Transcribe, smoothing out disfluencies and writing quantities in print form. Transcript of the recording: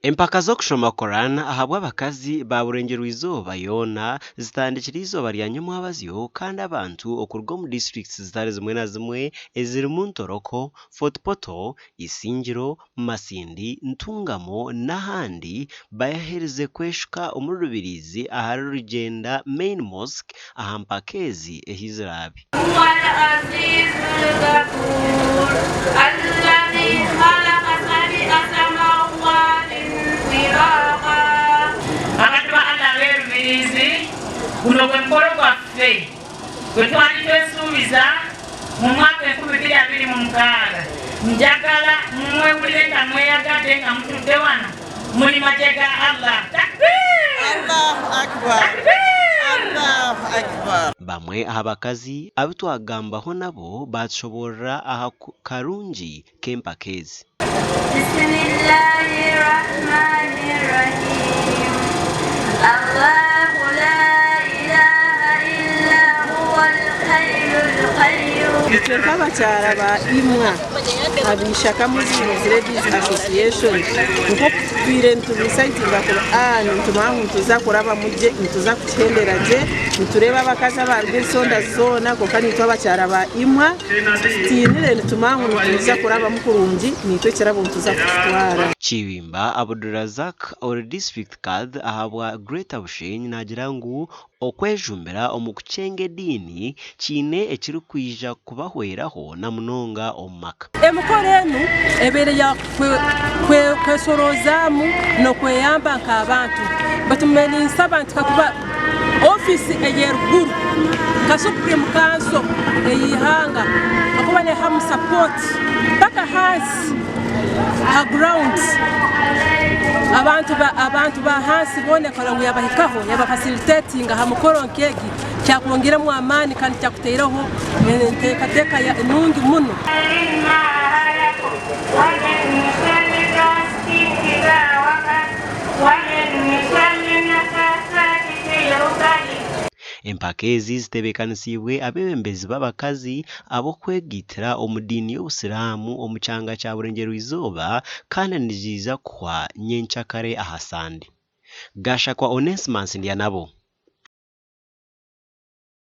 Empaka zo kushoma Quran ahabwa abakazi ba burengero izoba yona zitandikira izoba rya nyamwabazyo kandi abantu okurwa mu districts zitari zimwe na zimwe eziri mu Ntoroko, Fort Portal, Isingiro, Masindi, Ntungamo n'ahandi bayahereze kweshuka omuri Rubirizi ahari Rugenda Main Mosque aha mpaka ezi ehizirabi. Guno gwe mukolo gwaffe gwe twali twesuubiza mu mwaka 2026 njagala mwewulire nga mweyagadde nga mutudde wano muli majega Allah. Takbir! Allahu Akbar! Allahu Akbar! Bamwe abakazi abitwagambaho nabo bashoborera aha karungi k'empaka ezi. Bismillahirrahmanirrahim. Allahu la Abakyala ba imwa abishaka Muslims Ladies Association nko twire ntubisaitinga Quran ntumangu tuza kuraba muje ntuza kuchendera je ntureba abakazi abarwe sonda zona ko kandi twabakyala ba imwa tinire ntumangu tuza kuraba mukurungi nitwe kirabo ntuza kutwara. Chiwimba Abdulrazak or district card ahabwa Greater Bushenyi nagira ngu okwejumbira omukucenge dini kine ekiri kwija kubahweraho na munonga omumaka. Emukorenu ebere ya kwesorozamu no kweyamba nk'abantu batumelinsa abantu kakuba office eyeruguru ka Supreme Council eyihanga akuba ne ham support paka hansi ha ground abantu ba hansi bone korangu yabahikaho yabafacilitating ha mukoro nkegi cyakwongera mu amani kandi cyakuteeraho ntekateka ya nungi muno. Empaka ezi zitebekanisibwe abebembezi b'abakazi abokwegitira omudini y'Obusiramu omu kyanga kya burengero izoba kandi niziza kuhwa nyenkyakare aha Sande. Gashakwa Onesimus Ndyanabo.